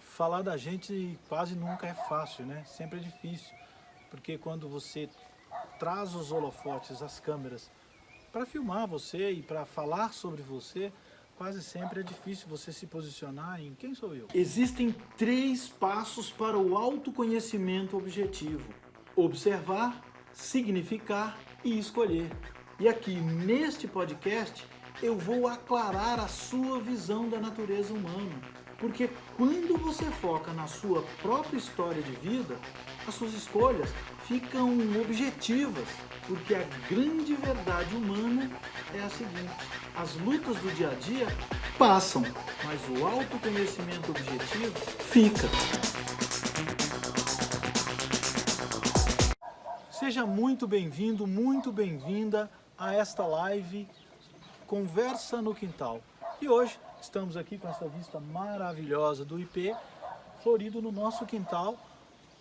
Falar da gente quase nunca é fácil, né? Sempre é difícil, porque quando você traz os holofotes, as câmeras, para filmar você e para falar sobre você, quase sempre é difícil você se posicionar em quem sou eu. Existem 3 passos para o autoconhecimento objetivo: observar, significar e escolher. E aqui neste podcast eu vou aclarar a sua visão da natureza humana, porque quando você foca na sua própria história de vida, as suas escolhas ficam objetivas, porque a grande verdade humana é a seguinte: as lutas do dia a dia passam, mas o autoconhecimento objetivo fica. Seja muito bem-vindo, muito bem-vinda a esta live Conversa no Quintal. E hoje estamos aqui com essa vista maravilhosa do IP, florido no nosso quintal,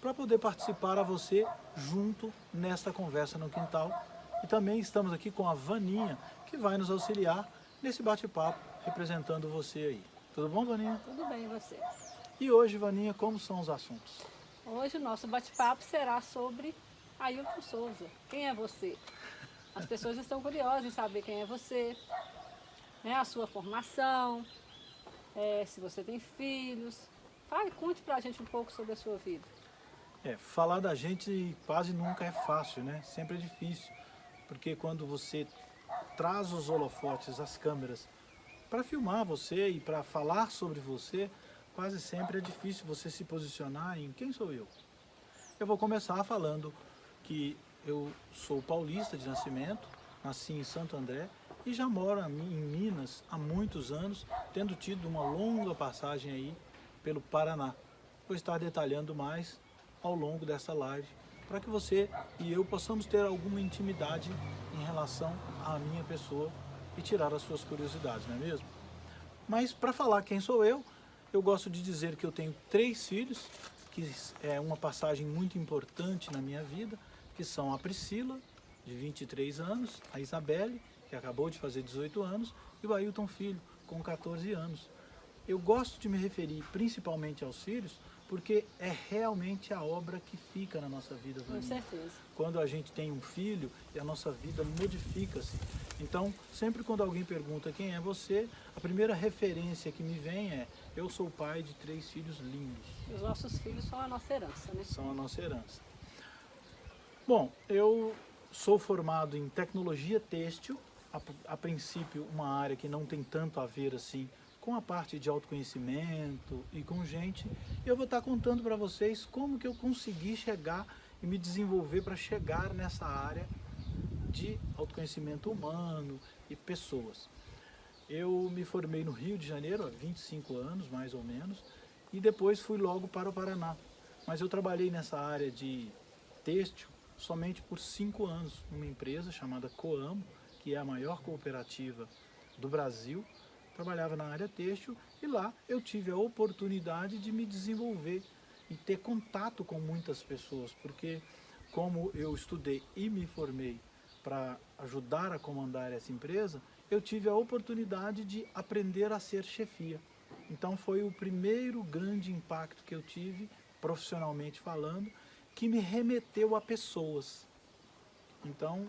para poder participar a você junto nesta Conversa no Quintal. E também estamos aqui com a Vaninha, que vai nos auxiliar nesse bate-papo, representando você aí. Tudo bom, Vaninha? Tudo bem, e você? E hoje, Vaninha, como são os assuntos? Hoje o nosso bate-papo será sobre Ailton Souza. Quem é você? As pessoas estão curiosas em saber quem é você, né? A sua formação, se você tem filhos. Conte pra gente um pouco sobre a sua vida. Falar da gente quase nunca é fácil, né? Sempre é difícil, porque quando você traz os holofotes, as câmeras, para filmar você e para falar sobre você, quase sempre é difícil você se posicionar em quem sou eu. Eu vou começar falando que eu sou paulista de nascimento, nasci em Santo André e já moro em Minas há muitos anos, tendo tido uma longa passagem aí pelo Paraná. Vou estar detalhando mais ao longo dessa live, para que você e eu possamos ter alguma intimidade em relação à minha pessoa e tirar as suas curiosidades, não é mesmo? Mas para falar quem sou eu gosto de dizer que eu tenho 3 filhos, que é uma passagem muito importante na minha vida, que são a Priscila, de 23 anos, a Isabelle, que acabou de fazer 18 anos, e o Ailton Filho, com 14 anos. Eu gosto de me referir principalmente aos filhos, porque é realmente a obra que fica na nossa vida, Vaninha. Com certeza. Quando a gente tem um filho, e a nossa vida modifica-se. Então, sempre quando alguém pergunta quem é você, a primeira referência que me vem é: eu sou pai de 3 filhos lindos. Os nossos filhos são a nossa herança, né? São a nossa herança. Bom, eu sou formado em tecnologia têxtil, a princípio uma área que não tem tanto a ver assim com a parte de autoconhecimento e com gente. Eu vou estar contando para vocês como que eu consegui chegar e me desenvolver para chegar nessa área de autoconhecimento humano e pessoas. Eu me formei no Rio de Janeiro há 25 anos, mais ou menos, e depois fui logo para o Paraná. Mas eu trabalhei nessa área de têxtil somente por 5 anos, numa empresa chamada Coamo, que é a maior cooperativa do Brasil. Trabalhava na área têxtil e lá eu tive a oportunidade de me desenvolver e ter contato com muitas pessoas, porque como eu estudei e me formei para ajudar a comandar essa empresa, eu tive a oportunidade de aprender a ser chefia. Então foi o primeiro grande impacto que eu tive, profissionalmente falando, que me remeteu a pessoas. Então,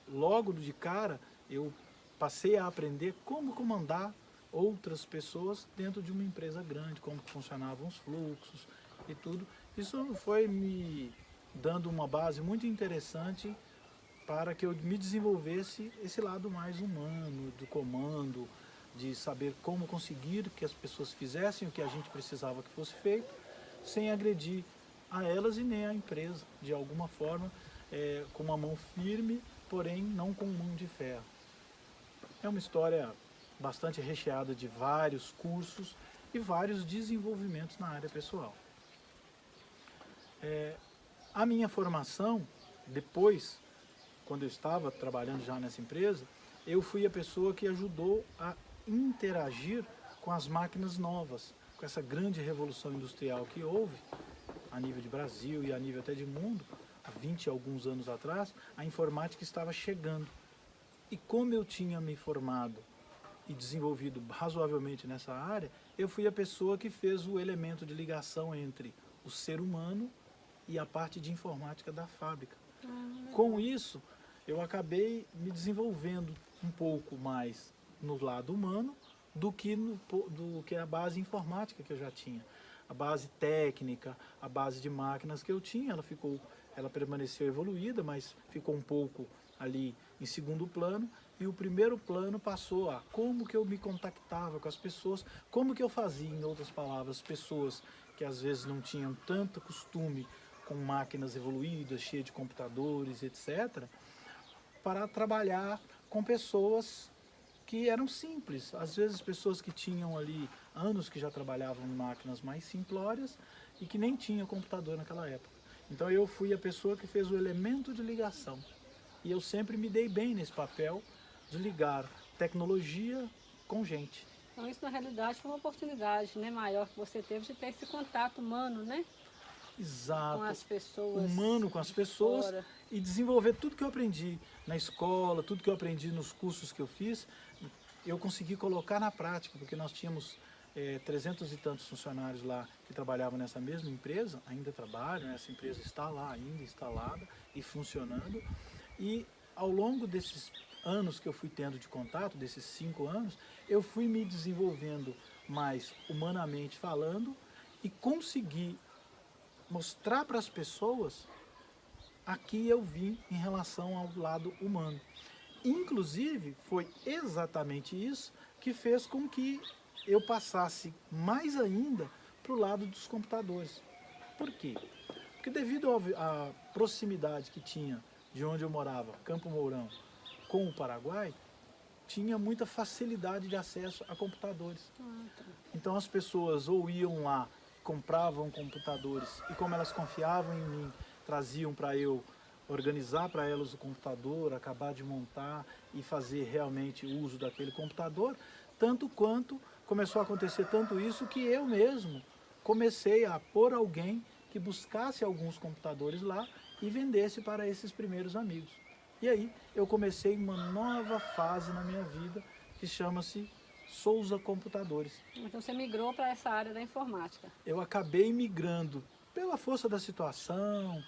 logo de cara, eu passei a aprender como comandar outras pessoas dentro de uma empresa grande, como funcionavam os fluxos e tudo. Isso foi me dando uma base muito interessante para que eu me desenvolvesse esse lado mais humano, do comando, de saber como conseguir que as pessoas fizessem o que a gente precisava que fosse feito, sem agredir a elas e nem a empresa, de alguma forma, com uma mão firme, porém não com mão de ferro. É uma história bastante recheada de vários cursos e vários desenvolvimentos na área pessoal. A minha formação, depois, quando eu estava trabalhando já nessa empresa, eu fui a pessoa que ajudou a interagir com as máquinas novas, com essa grande revolução industrial que houve a nível de Brasil e a nível até de mundo. Há 20 e alguns anos atrás, a informática estava chegando. E como eu tinha me formado e desenvolvido razoavelmente nessa área, eu fui a pessoa que fez o elemento de ligação entre o ser humano e a parte de informática da fábrica. Com isso, eu acabei me desenvolvendo um pouco mais no lado humano do que a base informática que eu já tinha. A base técnica, a base de máquinas que eu tinha, ela permaneceu evoluída, mas ficou um pouco ali em segundo plano, e o primeiro plano passou a como que eu me contactava com as pessoas, como que eu fazia, em outras palavras, pessoas que às vezes não tinham tanto costume com máquinas evoluídas, cheias de computadores, etc., para trabalhar com pessoas que eram simples, às vezes pessoas que tinham ali anos que já trabalhavam em máquinas mais simplórias e que nem tinham computador naquela época. Então eu fui a pessoa que fez o elemento de ligação. E eu sempre me dei bem nesse papel de ligar tecnologia com gente. Então isso na realidade foi uma oportunidade, né, maior que você teve de ter esse contato humano, né? Exato. Com as pessoas. Humano com as pessoas fora. E desenvolver tudo que eu aprendi na escola, tudo que eu aprendi nos cursos que eu fiz, eu consegui colocar na prática, porque nós tínhamos 300 e tantos funcionários lá que trabalhavam nessa mesma empresa, ainda trabalham, essa empresa está lá ainda instalada e funcionando. E ao longo desses anos que eu fui tendo de contato, desses 5 anos, eu fui me desenvolvendo mais humanamente falando e consegui mostrar para as pessoas aqui eu vim em relação ao lado humano. Inclusive, foi exatamente isso que fez com que eu passasse mais ainda para o lado dos computadores. Por quê? Porque devido à proximidade que tinha de onde eu morava, Campo Mourão, com o Paraguai, tinha muita facilidade de acesso a computadores. Então as pessoas ou iam lá, compravam computadores, e como elas confiavam em mim, traziam para eu organizar para elas o computador, acabar de montar e fazer realmente uso daquele computador, tanto quanto começou a acontecer tanto isso que eu mesmo comecei a pôr alguém que buscasse alguns computadores lá e vendesse para esses primeiros amigos. E aí eu comecei uma nova fase na minha vida que chama-se Souza Computadores. Então você migrou para essa área da informática. Eu acabei migrando pela força da situação,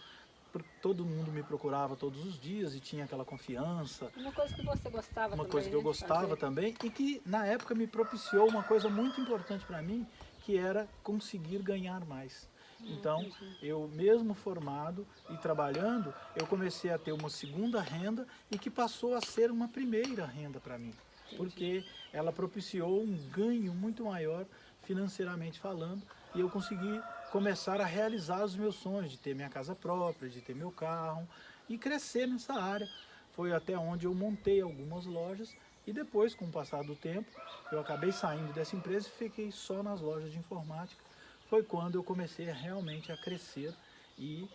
porque todo mundo me procurava todos os dias e tinha aquela confiança. Uma coisa que você gostava também, Uma coisa que eu né, de gostava fazer. também e que na época me propiciou uma coisa muito importante para mim, que era conseguir ganhar mais. Então, Entendi. eu mesmo formado e trabalhando, eu comecei a ter uma segunda renda e que passou a ser uma primeira renda para mim, porque ela propiciou um ganho muito maior financeiramente falando e eu consegui começar a realizar os meus sonhos de ter minha casa própria, de ter meu carro e crescer nessa área. Foi até onde eu montei algumas lojas e depois, com o passar do tempo, eu acabei saindo dessa empresa e fiquei só nas lojas de informática. Foi quando eu comecei realmente a crescer e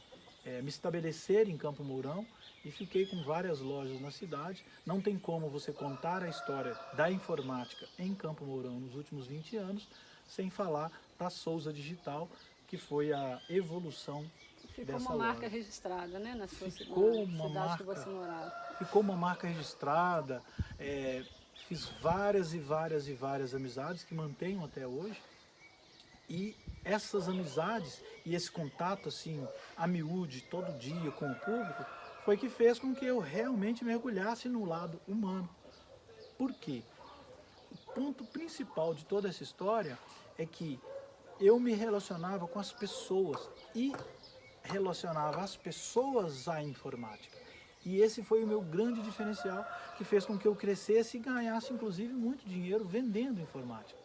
me estabelecer em Campo Mourão e fiquei com várias lojas na cidade. Não tem como você contar a história da informática em Campo Mourão nos últimos 20 anos sem falar da Souza Digital, que foi a evolução Ficou dessa uma marca loja. registrada, né, na sua Ficou na uma cidade que marca, você morava. ficou uma marca registrada, fiz várias e várias e várias amizades que mantenho até hoje. E essas amizades e esse contato assim, a miúde, todo dia com o público, foi que fez com que eu realmente mergulhasse no lado humano. Por quê? O ponto principal de toda essa história é que eu me relacionava com as pessoas e relacionava as pessoas à informática. E esse foi o meu grande diferencial que fez com que eu crescesse e ganhasse inclusive muito dinheiro vendendo informática.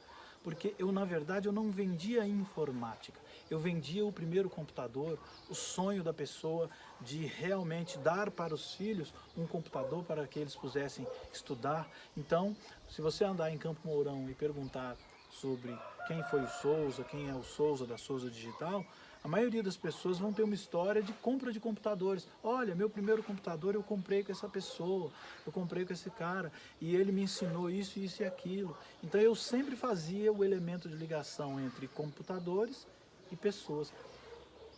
Porque eu, na verdade, eu não vendia informática. Eu vendia o primeiro computador, o sonho da pessoa de realmente dar para os filhos um computador para que eles pudessem estudar. Então, se você andar em Campo Mourão e perguntar sobre quem foi o Souza, quem é o Souza da Souza Digital, a maioria das pessoas vão ter uma história de compra de computadores. Olha, meu primeiro computador eu comprei com essa pessoa, eu comprei com esse cara, e ele me ensinou isso, isso e aquilo. Então eu sempre fazia o elemento de ligação entre computadores e pessoas.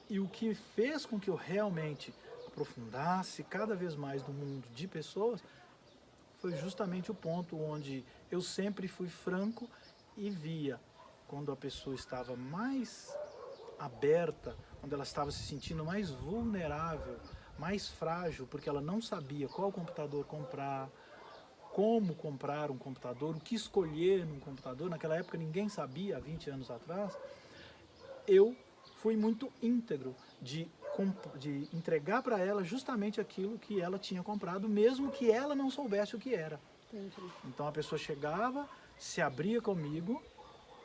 E o que fez com que eu realmente aprofundasse cada vez mais no mundo de pessoas foi justamente o ponto onde eu sempre fui franco e via quando a pessoa estava mais aberta, quando ela estava se sentindo mais vulnerável, mais frágil, porque ela não sabia qual computador comprar, como comprar um computador, o que escolher num computador. Naquela época ninguém sabia, há 20 anos atrás. Eu fui muito íntegro de entregar para ela justamente aquilo que ela tinha comprado, mesmo que ela não soubesse o que era. Entendi. Então a pessoa chegava, se abria comigo,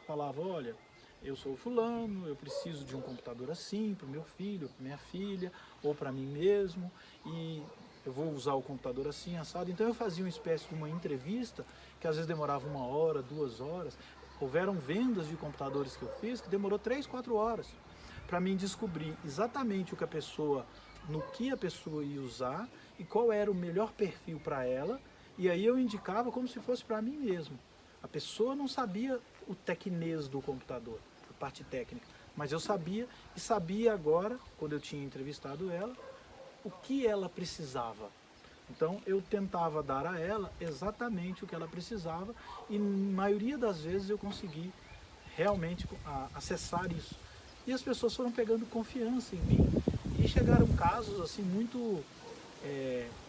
falava, olha, eu sou fulano, eu preciso de um computador assim para o meu filho, para minha filha, ou para mim mesmo, e eu vou usar o computador assim, assado. Então eu fazia uma espécie de uma entrevista, que às vezes demorava 1 hora, 2 horas. Houveram vendas de computadores que eu fiz que demorou 3, 4 horas para mim descobrir exatamente o que a pessoa, no que a pessoa ia usar e qual era o melhor perfil para ela. E aí eu indicava como se fosse para mim mesmo. A pessoa não sabia o tecnês do computador, a parte técnica, mas eu sabia, e sabia agora, quando eu tinha entrevistado ela, o que ela precisava. Então eu tentava dar a ela exatamente o que ela precisava, e na maioria das vezes eu consegui realmente acessar isso. E as pessoas foram pegando confiança em mim, e chegaram casos assim muito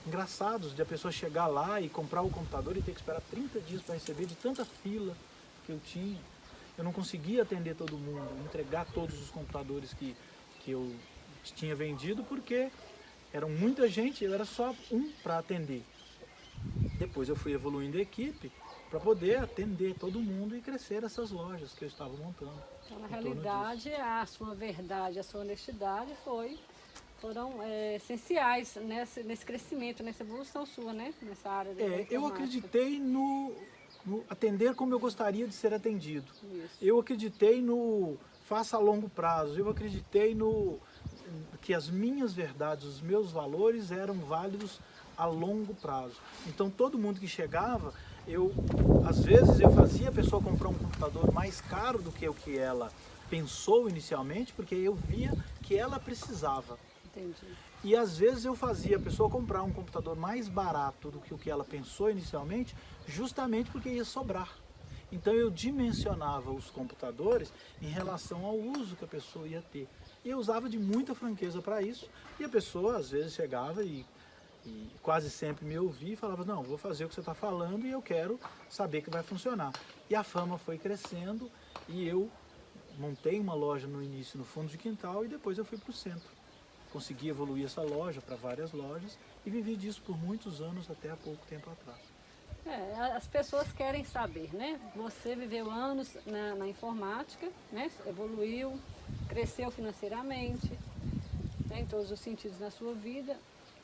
engraçados, de a pessoa chegar lá e comprar o computador e ter que esperar 30 dias para receber, de tanta fila que eu tinha. Eu não conseguia atender todo mundo, entregar todos os computadores que eu tinha vendido, porque eram muita gente, eu era só um para atender. Depois eu fui evoluindo a equipe para poder atender todo mundo e crescer essas lojas que eu estava montando. Então, na realidade, a sua verdade, a sua honestidade foram essenciais nesse crescimento, nessa evolução sua, né? Nessa área da informática. Eu acreditei no atender como eu gostaria de ser atendido. Isso. Eu acreditei no faça a longo prazo. Eu acreditei que as minhas verdades, os meus valores eram válidos a longo prazo. Então todo mundo que chegava, às vezes eu fazia a pessoa comprar um computador mais caro do que o que ela pensou inicialmente, porque eu via que ela precisava. Entendi. E às vezes eu fazia a pessoa comprar um computador mais barato do que o que ela pensou inicialmente, justamente porque ia sobrar. Então eu dimensionava os computadores em relação ao uso que a pessoa ia ter. E eu usava de muita franqueza para isso, e a pessoa às vezes chegava e quase sempre me ouvia e falava, não, vou fazer o que você está falando e eu quero saber que vai funcionar. E a fama foi crescendo, e eu montei uma loja no início no fundo de quintal, e depois eu fui para o centro. Consegui evoluir essa loja para várias lojas e vivi disso por muitos anos, até há pouco tempo atrás. As pessoas querem saber, né? Você viveu anos na informática, né? Evoluiu, cresceu financeiramente, né? Em todos os sentidos na sua vida.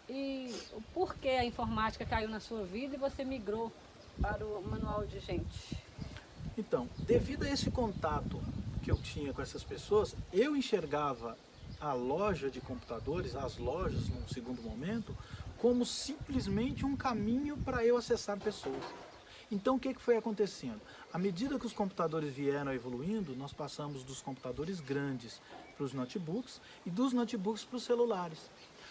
E o porquê a informática caiu na sua vida e você migrou para o manual de gente? Então, devido a esse contato que eu tinha com essas pessoas, eu enxergava a loja de computadores, as lojas, num segundo momento, como simplesmente um caminho para eu acessar pessoas. Então o que foi acontecendo? À medida que os computadores vieram evoluindo, nós passamos dos computadores grandes para os notebooks e dos notebooks para os celulares.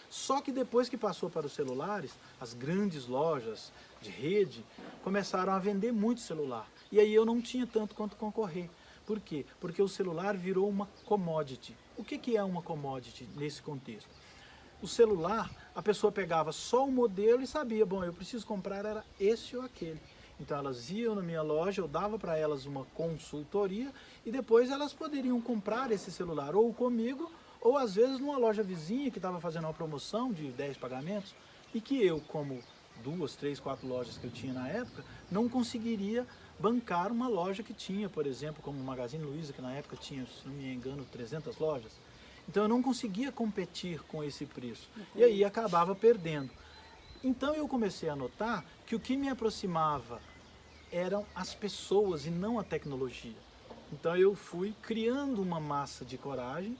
Só que depois que passou para os celulares, as grandes lojas de rede começaram a vender muito celular. E aí eu não tinha tanto quanto concorrer. Por quê? Porque o celular virou uma commodity. O que é uma commodity nesse contexto? O celular, a pessoa pegava só o modelo e sabia, bom, eu preciso comprar era esse ou aquele. Então elas iam na minha loja, eu dava para elas uma consultoria e depois elas poderiam comprar esse celular ou comigo, ou às vezes numa loja vizinha que estava fazendo uma promoção de 10 pagamentos e que eu, como 2, 3, 4 lojas que eu tinha na época, não conseguiria bancar uma loja que tinha, por exemplo, como o Magazine Luiza, que na época tinha, se não me engano, 300 lojas. Então eu não conseguia competir com esse preço. E aí acabava perdendo. Então eu comecei a notar que o que me aproximava eram as pessoas e não a tecnologia. Então eu fui criando uma massa de coragem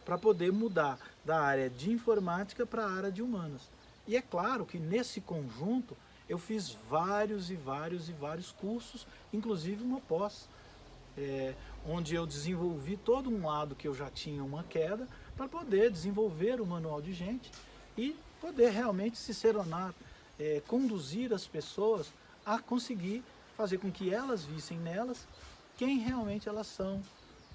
para poder mudar da área de informática para a área de humanas. E é claro que nesse conjunto eu fiz vários cursos, inclusive uma pós, onde eu desenvolvi todo um lado que eu já tinha uma queda para poder desenvolver o manual de gente e poder realmente se seronar, conduzir as pessoas a conseguir fazer com que elas vissem nelas quem realmente elas são,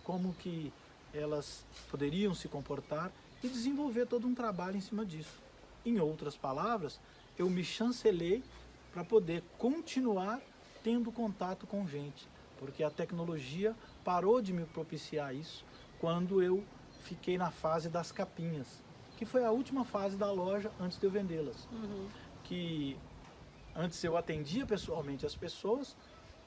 como que elas poderiam se comportar e desenvolver todo um trabalho em cima disso. Em outras palavras, eu me chancelei para poder continuar tendo contato com gente, porque a tecnologia parou de me propiciar isso quando eu fiquei na fase das capinhas, que foi a última fase da loja antes de eu vendê-las. Que antes eu atendia pessoalmente as pessoas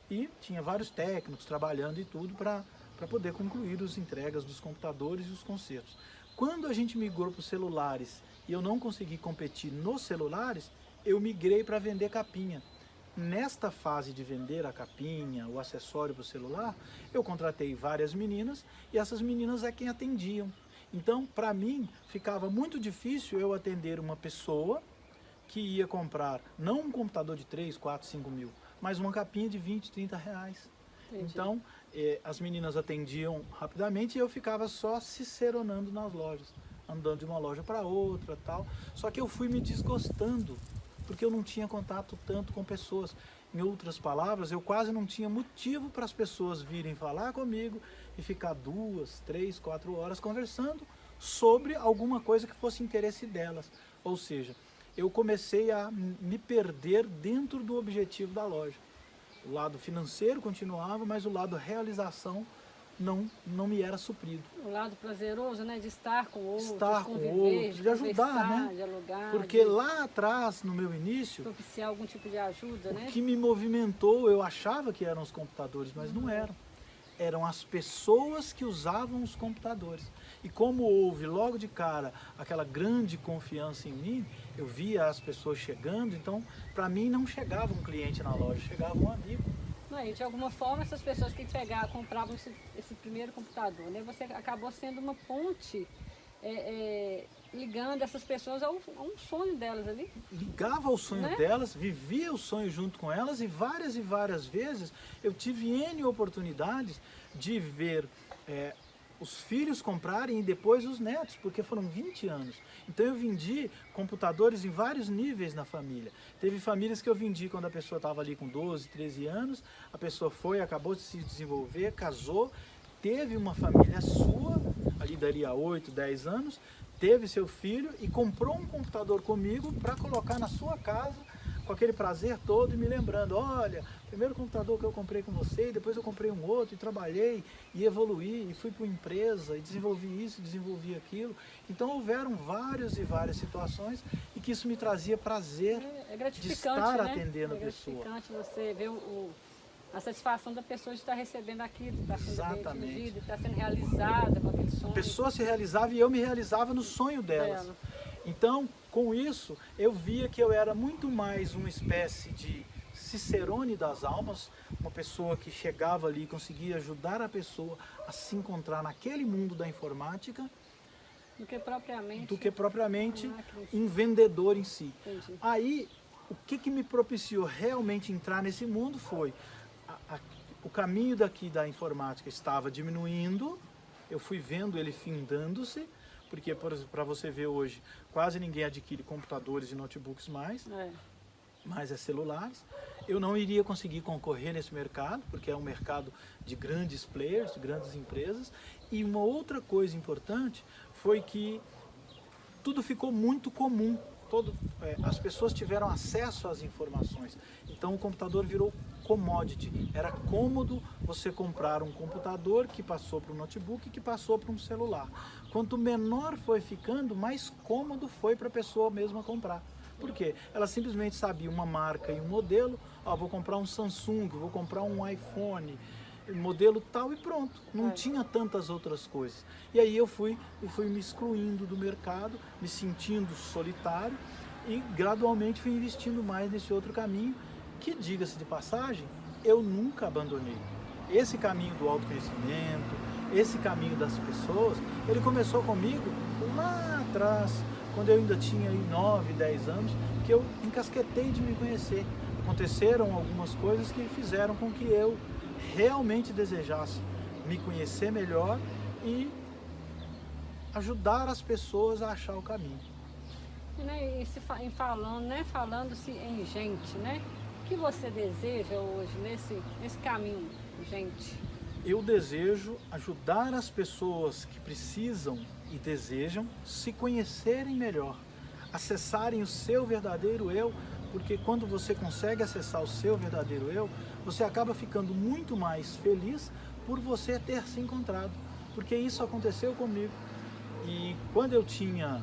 e tinha vários técnicos trabalhando e tudo para poder concluir as entregas dos computadores e os consertos. Quando a gente migrou para os celulares e eu não consegui competir nos celulares, eu migrei para vender capinha. Nesta fase de vender a capinha, o acessório para o celular, eu contratei várias meninas e essas meninas é quem atendiam. Então, para mim, ficava muito difícil eu atender uma pessoa que ia comprar, não um computador de 3, 4, 5 mil, mas uma capinha de 20, 30 reais. Entendi. Então, as meninas atendiam rapidamente e eu ficava só ciceronando nas lojas, andando de uma loja para outra, tal. Só que eu fui me desgostando, porque eu não tinha contato tanto com pessoas. Em outras palavras, eu quase não tinha motivo para as pessoas virem falar comigo e ficar 2, 3, 4 horas conversando sobre alguma coisa que fosse interesse delas. Ou seja, eu comecei a me perder dentro do objetivo da loja. O lado financeiro continuava, mas o lado realização não me era suprido. O lado prazeroso, né? De estar com outros, Estar de com conviver, outros, de ajudar, né? de dialogar, Porque de lá atrás, no meu início, propiciar algum tipo de ajuda, né? o que me movimentou, eu achava que eram os computadores, mas não eram. Eram as pessoas que usavam os computadores. E como houve logo de cara aquela grande confiança em mim, eu via as pessoas chegando, então para mim não chegava um cliente na loja, chegava um amigo. Não, e de alguma forma essas pessoas que compravam esse primeiro computador, né? Você acabou sendo uma ponte ligando essas pessoas a um sonho delas ali. Ligava ao sonho Né? delas, vivia o sonho junto com elas e várias vezes eu tive N oportunidades de ver os filhos comprarem e depois os netos, porque foram 20 anos. Então eu vendi computadores em vários níveis na família. Teve famílias que eu vendi quando a pessoa estava ali com 12, 13 anos, a pessoa acabou de se desenvolver, casou, teve uma família sua, ali daria 8, 10 anos, teve seu filho e comprou um computador comigo para colocar na sua casa, com aquele prazer todo e me lembrando, olha, primeiro computador que eu comprei com você, e depois eu comprei um outro e trabalhei e evoluí e fui para uma empresa e desenvolvi isso, desenvolvi aquilo. Então houveram várias situações e que isso me trazia prazer de estar né? atendendo a pessoa. É gratificante você ver a satisfação da pessoa de estar recebendo aquilo, de estar sendo bem atingida, de estar sendo realizada com aquele sonho. A pessoa se realizava e eu me realizava no sonho delas. Então, com isso, eu via que eu era muito mais uma espécie de cicerone das almas, uma pessoa que chegava ali e conseguia ajudar a pessoa a se encontrar naquele mundo da informática, do que propriamente um vendedor em si. Entendi. Aí, o que me propiciou realmente entrar nesse mundo foi o caminho daqui da informática estava diminuindo, eu fui vendo ele findando-se, porque para você ver hoje, quase ninguém adquire computadores e notebooks mais, mas é celulares. Eu não iria conseguir concorrer nesse mercado, porque é um mercado de grandes players, de grandes empresas. E uma outra coisa importante foi que tudo ficou muito comum. As pessoas tiveram acesso às informações. Então o computador virou commodity. Era cômodo você comprar um computador que passou para um notebook, que passou para um celular. Quanto menor foi ficando, mais cômodo foi para a pessoa mesma comprar. Por quê? Ela simplesmente sabia uma marca e um modelo. Vou comprar um Samsung, vou comprar um iPhone, modelo tal e pronto. Não tinha tantas outras coisas. E aí eu fui me excluindo do mercado, me sentindo solitário e gradualmente fui investindo mais nesse outro caminho que, diga-se de passagem, eu nunca abandonei. Esse caminho do autoconhecimento, esse caminho das pessoas, ele começou comigo lá atrás, quando eu ainda tinha 9, 10 anos, que eu encasquetei de me conhecer. Aconteceram algumas coisas que fizeram com que eu realmente desejasse me conhecer melhor e ajudar as pessoas a achar o caminho. E falando-se em gente, né? que você deseja hoje nesse caminho, gente? Eu desejo ajudar as pessoas que precisam e desejam se conhecerem melhor, acessarem o seu verdadeiro eu, porque quando você consegue acessar o seu verdadeiro eu, você acaba ficando muito mais feliz por você ter se encontrado, porque isso aconteceu comigo. E quando eu tinha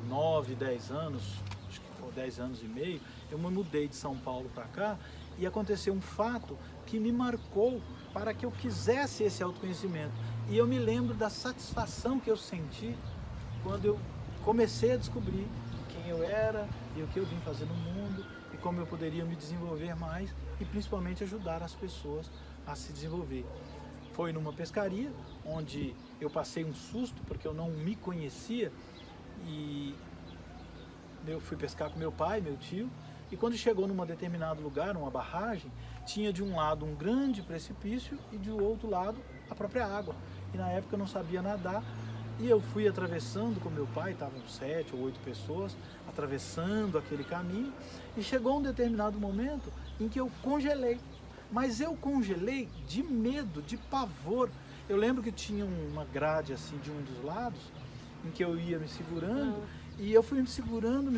9, 10 anos, acho que 10 anos e meio, eu me mudei de São Paulo para cá e aconteceu um fato que me marcou para que eu quisesse esse autoconhecimento. E eu me lembro da satisfação que eu senti quando eu comecei a descobrir quem eu era e o que eu vim fazer no mundo e como eu poderia me desenvolver mais e principalmente ajudar as pessoas a se desenvolver. Foi numa pescaria onde eu passei um susto porque eu não me conhecia e eu fui pescar com meu pai, meu tio, e quando chegou num determinado lugar, numa barragem, tinha de um lado um grande precipício e de outro lado a própria água. E na época eu não sabia nadar e eu fui atravessando com meu pai, estavam 7 ou 8 pessoas, atravessando aquele caminho e chegou um determinado momento em que eu congelei. Mas eu congelei de medo, de pavor. Eu lembro que tinha uma grade assim de um dos lados em que eu ia me segurando e eu fui me segurando,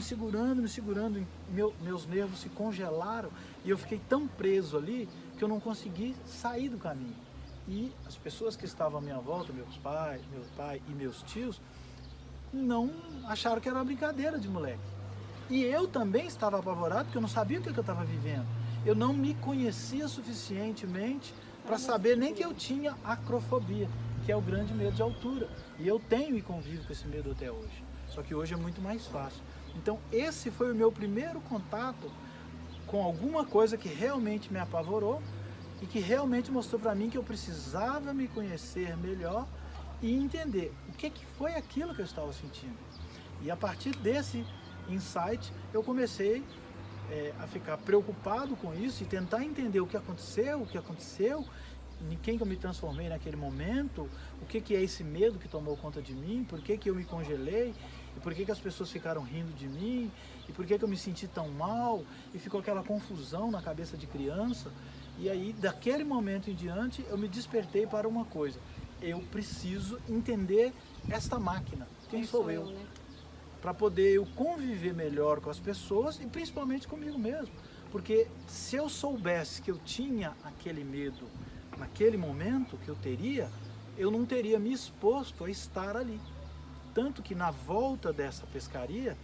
meus nervos se congelaram e eu fiquei tão preso ali que eu não consegui sair do caminho. E as pessoas que estavam à minha volta, meu pai e meus tios, não acharam que era uma brincadeira de moleque. E eu também estava apavorado porque eu não sabia o que eu estava vivendo. Eu não me conhecia suficientemente para saber nem que eu tinha acrofobia, que é o grande medo de altura. E eu tenho e convivo com esse medo até hoje. Só que hoje é muito mais fácil. Então esse foi o meu primeiro contato com alguma coisa que realmente me apavorou e que realmente mostrou para mim que eu precisava me conhecer melhor e entender o que foi aquilo que eu estava sentindo. E a partir desse insight eu comecei a ficar preocupado com isso e tentar entender o que aconteceu, em quem que eu me transformei naquele momento, o que é esse medo que tomou conta de mim, por que eu me congelei, e por que as pessoas ficaram rindo de mim, e por que eu me senti tão mal, e ficou aquela confusão na cabeça de criança. E aí, daquele momento em diante, eu me despertei para uma coisa: eu preciso entender esta máquina, quem sou eu, né? Para poder eu conviver melhor com as pessoas e principalmente comigo mesmo. Porque se eu soubesse que eu tinha aquele medo naquele momento que eu teria, eu não teria me exposto a estar ali. Tanto que na volta dessa pescaria,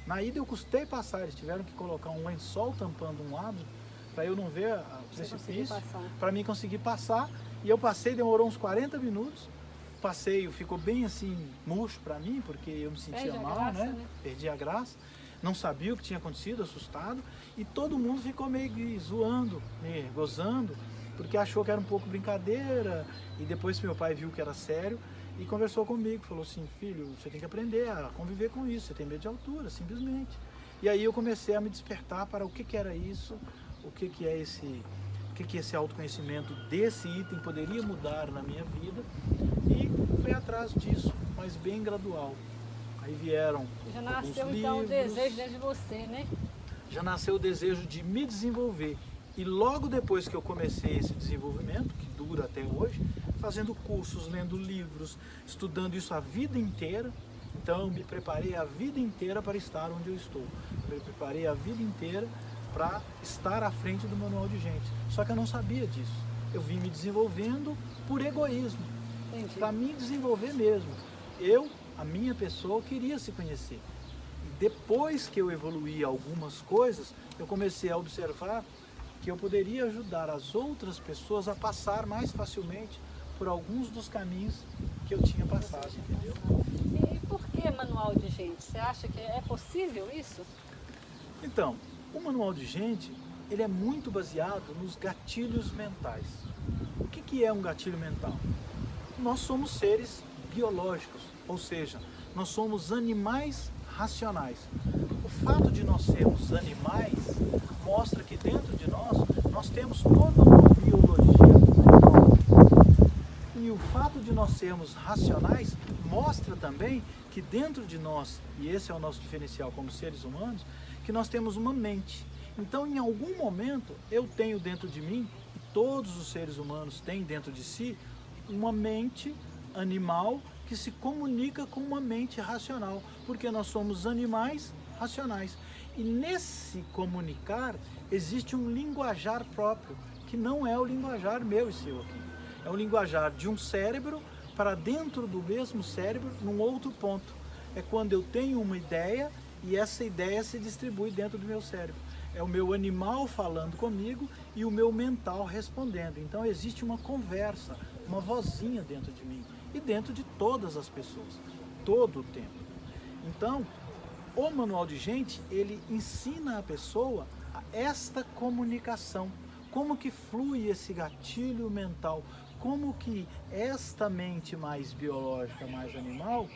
na ida eu custei passar, eles tiveram que colocar um lençol tampando um lado para eu não ver o precipício, para mim conseguir passar. E eu passei, demorou uns 40 minutos. O passeio ficou bem assim, murcho para mim, porque eu me sentia mal, né? Perdi a graça. Não sabia o que tinha acontecido, assustado. E todo mundo ficou meio zoando, meio gozando, porque achou que era um pouco brincadeira. E depois meu pai viu que era sério e conversou comigo. Falou assim: filho, você tem que aprender a conviver com isso, você tem medo de altura, simplesmente. E aí eu comecei a me despertar para o que era isso, o que é esse autoconhecimento desse item poderia mudar na minha vida, e fui atrás disso, mas bem gradual. Aí vieram já nasceu livros, então o desejo dentro de você, né? Já nasceu o desejo de me desenvolver, e logo depois que eu comecei esse desenvolvimento, que dura até hoje, fazendo cursos, lendo livros, estudando isso a vida inteira. Então eu me preparei a vida inteira para estar onde eu estou, eu me preparei a vida inteira para estar à frente do manual de gente. Só que eu não sabia disso. Eu vim me desenvolvendo por egoísmo, para me desenvolver mesmo. A minha pessoa, queria se conhecer. E depois que eu evoluí algumas coisas, eu comecei a observar que eu poderia ajudar as outras pessoas a passar mais facilmente por alguns dos caminhos que eu tinha passado, entendeu? E por que manual de gente? Você acha que é possível isso? Então, o manual de gente, ele é muito baseado nos gatilhos mentais. O que é um gatilho mental? Nós somos seres biológicos, ou seja, nós somos animais racionais. O fato de nós sermos animais mostra que dentro de nós temos toda uma biologia mental. E o fato de nós sermos racionais mostra também que dentro de nós, e esse é o nosso diferencial como seres humanos, que nós temos uma mente. Então, em algum momento, eu tenho dentro de mim, e todos os seres humanos têm dentro de si, uma mente animal que se comunica com uma mente racional, porque nós somos animais racionais. E nesse comunicar existe um linguajar próprio, que não é o linguajar meu e seu aqui. É o linguajar de um cérebro para dentro do mesmo cérebro, num outro ponto. É quando eu tenho uma ideia e essa ideia se distribui dentro do meu cérebro. É o meu animal falando comigo e o meu mental respondendo. Então existe uma conversa, uma vozinha dentro de mim e dentro de todas as pessoas, todo o tempo. Então, o Manual de Gente, ele ensina a pessoa a esta comunicação. Como que flui esse gatilho mental? Como que esta mente mais biológica, mais animal,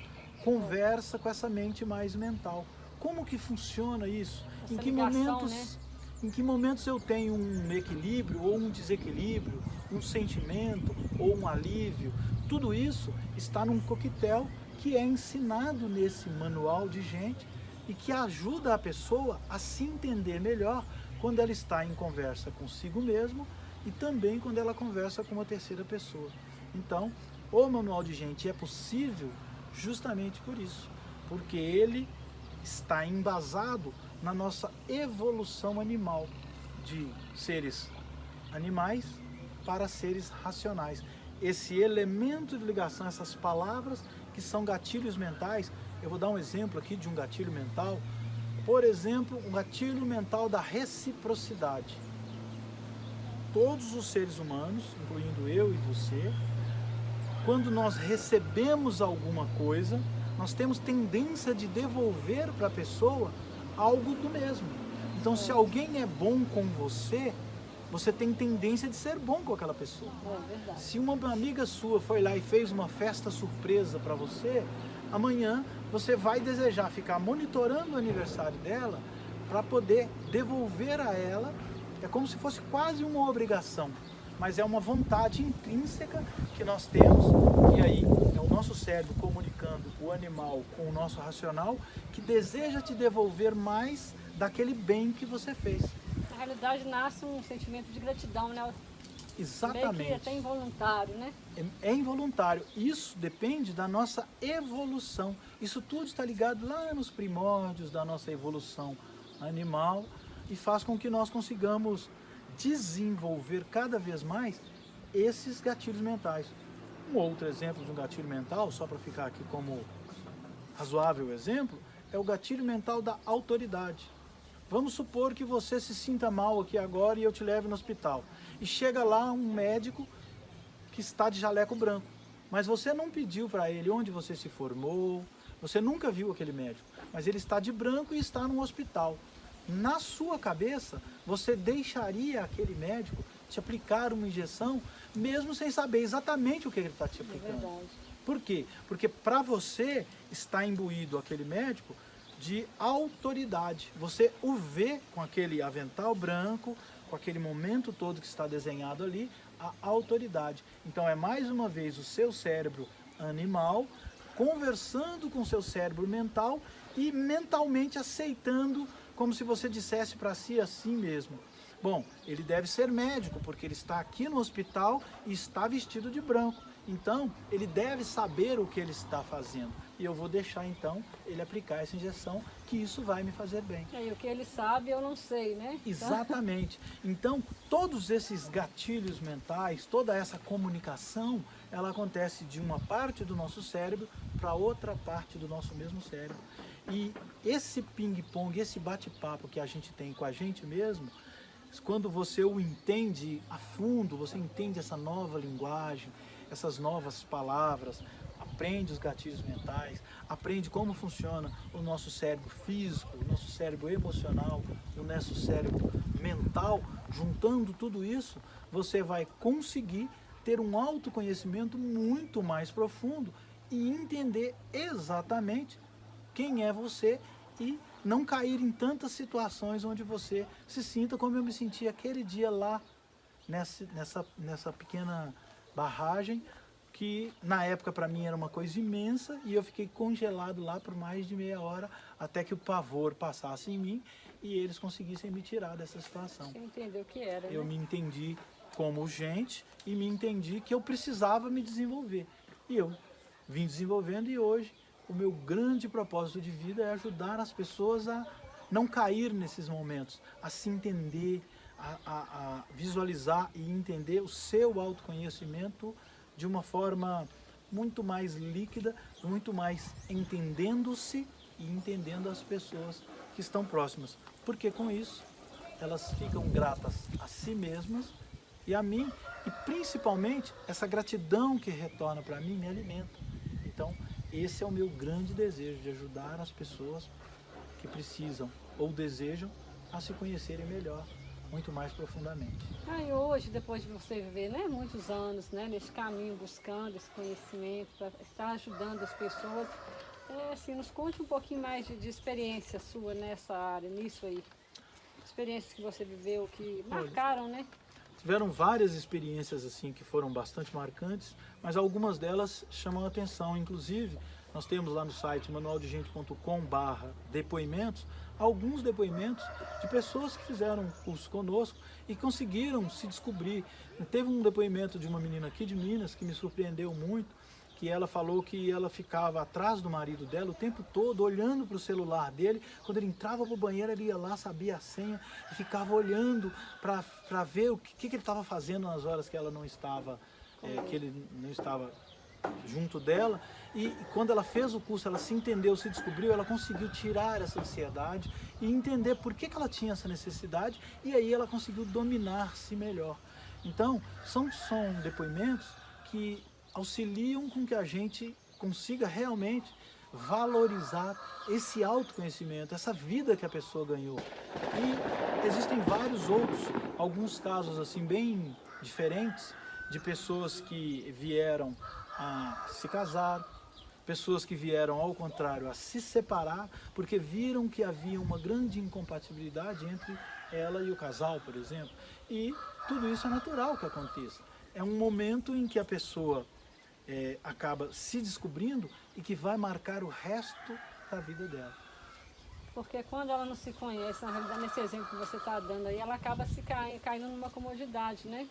conversa com essa mente mais mental? Como que funciona isso? Essa ligação, Em que momentos eu tenho um equilíbrio ou um desequilíbrio, um sentimento ou um alívio? Tudo isso está num coquetel que é ensinado nesse Manual de Gente e que ajuda a pessoa a se entender melhor quando ela está em conversa consigo mesmo e também quando ela conversa com uma terceira pessoa. Então, o Manual de Gente é possível justamente por isso, porque ele está embasado na nossa evolução animal, de seres animais para seres racionais. Esse elemento de ligação, essas palavras que são gatilhos mentais, eu vou dar um exemplo aqui de um gatilho mental. Por exemplo, um gatilho mental da reciprocidade. Todos os seres humanos, incluindo eu e você, quando nós recebemos alguma coisa, nós temos tendência de devolver para a pessoa algo do mesmo. Então, se alguém é bom com você, você tem tendência de ser bom com aquela pessoa. Se uma amiga sua foi lá e fez uma festa surpresa para você, amanhã você vai desejar ficar monitorando o aniversário dela para poder devolver a ela. É como se fosse quase uma obrigação, mas é uma vontade intrínseca que nós temos, e aí é o nosso cérebro comunicando o animal com o nosso racional, que deseja te devolver mais daquele bem que você fez. Na realidade, nasce um sentimento de gratidão, né? Exatamente. Meio que até involuntário, né? É involuntário. Isso depende da nossa evolução. Isso tudo está ligado lá nos primórdios da nossa evolução animal e faz com que nós consigamos desenvolver cada vez mais esses gatilhos mentais. Um outro exemplo de um gatilho mental, só para ficar aqui como razoável exemplo, é o gatilho mental da autoridade. Vamos supor que você se sinta mal aqui agora e eu te leve no hospital. E chega lá um médico que está de jaleco branco, mas você não pediu para ele onde você se formou, você nunca viu aquele médico, mas ele está de branco e está no hospital. Na sua cabeça, você deixaria aquele médico te aplicar uma injeção, mesmo sem saber exatamente o que ele está te aplicando. É verdade. Por quê? Porque para você está imbuído aquele médico de autoridade. Você o vê com aquele avental branco, com aquele momento todo que está desenhado ali, a autoridade. Então é mais uma vez o seu cérebro animal conversando com o seu cérebro mental e mentalmente aceitando, como se você dissesse para si assim mesmo: bom, ele deve ser médico porque ele está aqui no hospital e está vestido de branco. Então, ele deve saber o que ele está fazendo. E eu vou deixar, então, ele aplicar essa injeção, que isso vai me fazer bem. E o que ele sabe, eu não sei, né? Exatamente. Então, todos esses gatilhos mentais, toda essa comunicação, ela acontece de uma parte do nosso cérebro para outra parte do nosso mesmo cérebro. E esse ping-pong, esse bate-papo que a gente tem com a gente mesmo, quando você o entende a fundo, você entende essa nova linguagem, essas novas palavras, aprende os gatilhos mentais, aprende como funciona o nosso cérebro físico, o nosso cérebro emocional, o nosso cérebro mental, juntando tudo isso, você vai conseguir ter um autoconhecimento muito mais profundo e entender exatamente quem é você e não cair em tantas situações onde você se sinta como eu me senti aquele dia lá nessa pequena barragem, que na época para mim era uma coisa imensa e eu fiquei congelado lá por mais de meia hora até que o pavor passasse em mim e eles conseguissem me tirar dessa situação. Você entendeu o que era, Eu né? me entendi como gente e me entendi que eu precisava me desenvolver. E eu vim desenvolvendo e hoje o meu grande propósito de vida é ajudar as pessoas a não cair nesses momentos, a se entender, a visualizar e entender o seu autoconhecimento de uma forma muito mais líquida, muito mais entendendo-se e entendendo as pessoas que estão próximas. Porque com isso elas ficam gratas a si mesmas e a mim, e principalmente essa gratidão que retorna para mim me alimenta. Então, esse é o meu grande desejo, de ajudar as pessoas que precisam ou desejam a se conhecerem melhor, muito mais profundamente. Aí hoje, depois de você viver, né, muitos anos, né, nesse caminho, buscando esse conhecimento, para estar ajudando as pessoas, assim, nos conte um pouquinho mais de experiência sua nessa área, nisso aí. Experiências que você viveu, que marcaram, né? Tiveram várias experiências assim que foram bastante marcantes, mas algumas delas chamam a atenção. Inclusive, nós temos lá no site manualdegente.com/depoimentos alguns depoimentos de pessoas que fizeram um curso conosco e conseguiram se descobrir. Teve um depoimento de uma menina aqui de Minas que me surpreendeu muito, que ela falou que ela ficava atrás do marido dela o tempo todo, olhando para o celular dele. Quando ele entrava para o banheiro, ele ia lá, sabia a senha e ficava olhando para ver o que ele estava fazendo nas horas que ela não estava, que ele não estava junto dela. E quando ela fez o curso, ela se entendeu, se descobriu, ela conseguiu tirar essa ansiedade e entender por que ela tinha essa necessidade, e aí ela conseguiu dominar-se melhor. Então, são depoimentos que auxiliam com que a gente consiga realmente valorizar esse autoconhecimento, essa vida que a pessoa ganhou. E existem vários outros, alguns casos assim bem diferentes, de pessoas que vieram a se casar, pessoas que vieram ao contrário a se separar, porque viram que havia uma grande incompatibilidade entre ela e o casal, por exemplo. E tudo isso é natural que aconteça. É um momento em que a pessoa acaba se descobrindo e que vai marcar o resto da vida dela. Porque quando ela não se conhece, na realidade, nesse exemplo que você está dando aí, ela acaba se caindo numa comodidade, né?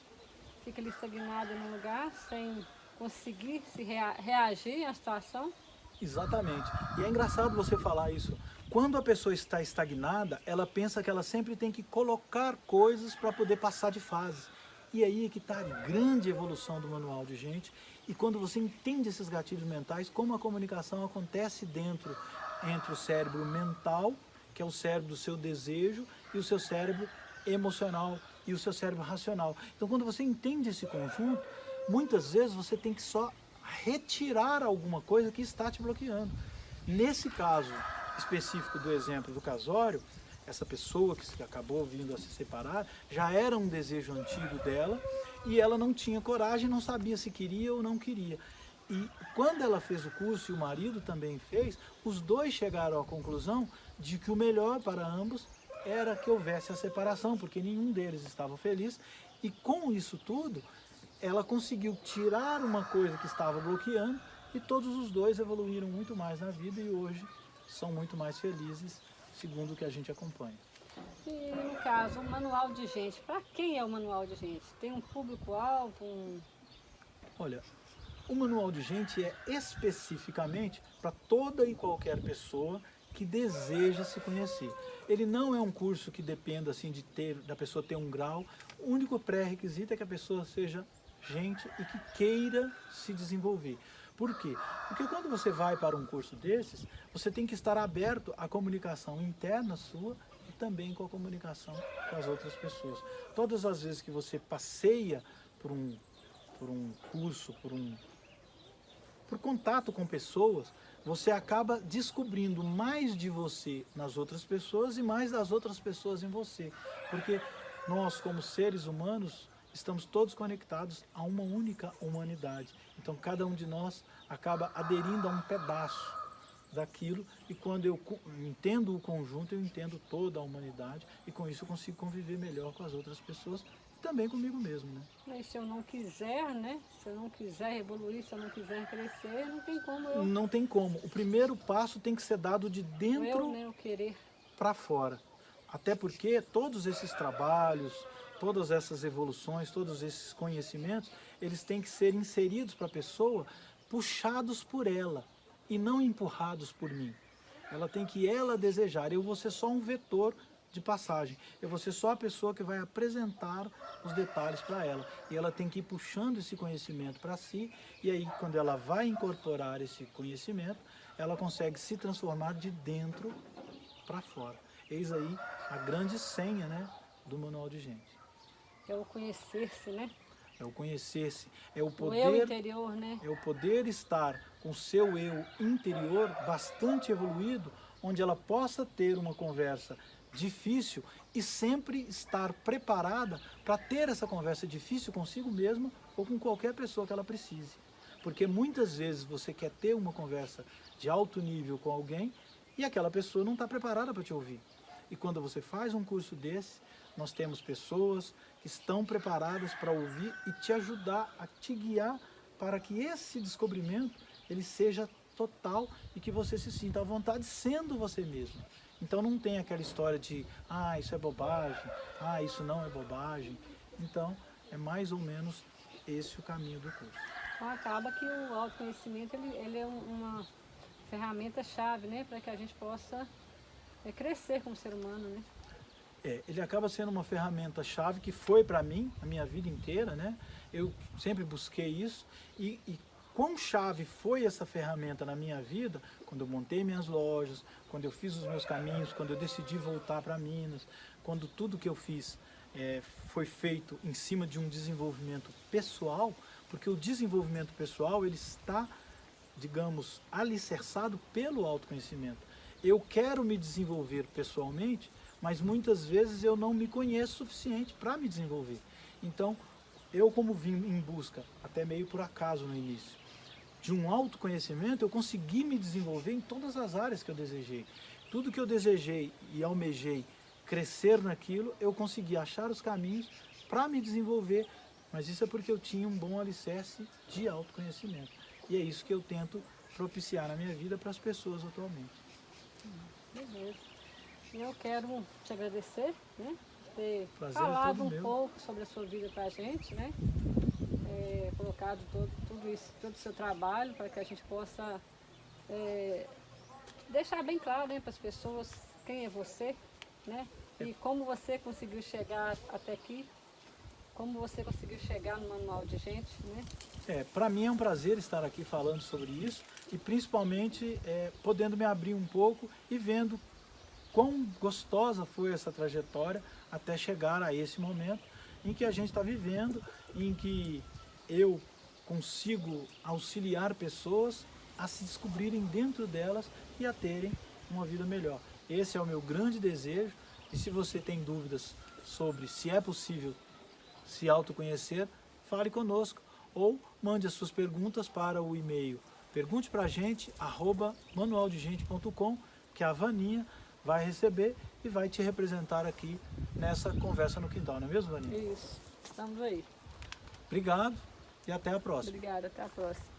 Fica ali estagnada num lugar, sem conseguir se reagir à situação. Exatamente. E é engraçado você falar isso. Quando a pessoa está estagnada, ela pensa que ela sempre tem que colocar coisas para poder passar de fase. E aí é que está a grande evolução do Manual de Gente. E quando você entende esses gatilhos mentais, como a comunicação acontece entre o cérebro mental, que é o cérebro do seu desejo, e o seu cérebro emocional e o seu cérebro racional. Então, quando você entende esse conjunto, muitas vezes você tem que só retirar alguma coisa que está te bloqueando. Nesse caso específico do exemplo do casório, essa pessoa que acabou vindo a se separar, já era um desejo antigo dela e ela não tinha coragem, não sabia se queria ou não queria. E quando ela fez o curso e o marido também fez, os dois chegaram à conclusão de que o melhor para ambos era que houvesse a separação, porque nenhum deles estava feliz. E com isso tudo, ela conseguiu tirar uma coisa que estava bloqueando e todos os dois evoluíram muito mais na vida e hoje são muito mais felizes, segundo o que a gente acompanha. E no caso, o manual de gente, para quem é o manual de gente? Tem um público-alvo? Olha, o Manual de Gente é especificamente para toda e qualquer pessoa que deseja se conhecer. Ele não é um curso que dependa assim da pessoa ter um grau. O único pré-requisito é que a pessoa seja gente e que queira se desenvolver. Por quê? Porque quando você vai para um curso desses, você tem que estar aberto à comunicação interna sua e também com a comunicação com as outras pessoas. Todas as vezes que você passeia por um curso, por contato com pessoas, você acaba descobrindo mais de você nas outras pessoas e mais das outras pessoas em você. Porque nós, como seres humanos, estamos todos conectados a uma única humanidade. Então, cada um de nós acaba aderindo a um pedaço daquilo, e quando eu entendo o conjunto, eu entendo toda a humanidade, e com isso eu consigo conviver melhor com as outras pessoas, e também comigo mesmo, né? Mas se eu não quiser, né? Se eu não quiser evoluir, se eu não quiser crescer, não tem como eu, Não tem como. O primeiro passo tem que ser dado de dentro né, eu querer. para fora. Até porque todos esses trabalhos, todas essas evoluções, todos esses conhecimentos, eles têm que ser inseridos para a pessoa, puxados por ela e não empurrados por mim. Ela tem que ela desejar. Eu vou ser só um vetor de passagem. Eu vou ser só a pessoa que vai apresentar os detalhes para ela. E ela tem que ir puxando esse conhecimento para si. E aí, quando ela vai incorporar esse conhecimento, ela consegue se transformar de dentro para fora. Eis aí a grande senha, né, do Manual de Gente. É o conhecer-se, né? É o conhecer-se, é o O eu poder, interior, né? é o poder estar com o seu eu interior bastante evoluído, onde ela possa ter uma conversa difícil e sempre estar preparada para ter essa conversa difícil consigo mesma ou com qualquer pessoa que ela precise. Porque muitas vezes você quer ter uma conversa de alto nível com alguém e aquela pessoa não está preparada para te ouvir. E quando você faz um curso desse, nós temos pessoas que estão preparadas para ouvir e te ajudar, a te guiar para que esse descobrimento ele seja total e que você se sinta à vontade sendo você mesmo. Então não tem aquela história de, isso é bobagem, isso não é bobagem. Então é mais ou menos esse o caminho do curso. Então acaba que o autoconhecimento ele é uma ferramenta-chave, né? Para que a gente possa crescer como ser humano, né? Ele acaba sendo uma ferramenta-chave que foi para mim a minha vida inteira, né? Eu sempre busquei isso e quão chave foi essa ferramenta na minha vida quando eu montei minhas lojas, quando eu fiz os meus caminhos, quando eu decidi voltar para Minas, quando tudo que eu fiz foi feito em cima de um desenvolvimento pessoal, porque o desenvolvimento pessoal ele está, digamos, alicerçado pelo autoconhecimento. Eu quero me desenvolver pessoalmente, mas muitas vezes eu não me conheço o suficiente para me desenvolver. Então, eu como vim em busca, até meio por acaso no início, de um autoconhecimento, eu consegui me desenvolver em todas as áreas que eu desejei. Tudo que eu desejei e almejei crescer naquilo, eu consegui achar os caminhos para me desenvolver, mas isso é porque eu tinha um bom alicerce de autoconhecimento. E é isso que eu tento propiciar na minha vida para as pessoas atualmente. Beleza. Eu quero te agradecer, né? Por ter Prazer é falado todo um meu. pouco sobre a sua vida para a gente, né? Colocado tudo isso, todo o seu trabalho para que a gente possa deixar bem claro, né, para as pessoas quem é você, né? E como você conseguiu chegar até aqui, como você conseguiu chegar no Manual de Gente, né? Para mim é um prazer estar aqui falando sobre isso e principalmente podendo me abrir um pouco e vendo quão gostosa foi essa trajetória até chegar a esse momento em que a gente está vivendo, em que eu consigo auxiliar pessoas a se descobrirem dentro delas e a terem uma vida melhor. Esse é o meu grande desejo e se você tem dúvidas sobre se é possível se autoconhecer, fale conosco ou mande as suas perguntas para o e-mail perguntepradagente@manualdegente.com, que a Vaninha vai receber e vai te representar aqui nessa conversa no quintal, não é mesmo, Vaninha? Isso. Estamos aí. Obrigado e até a próxima. Obrigada. Até a próxima.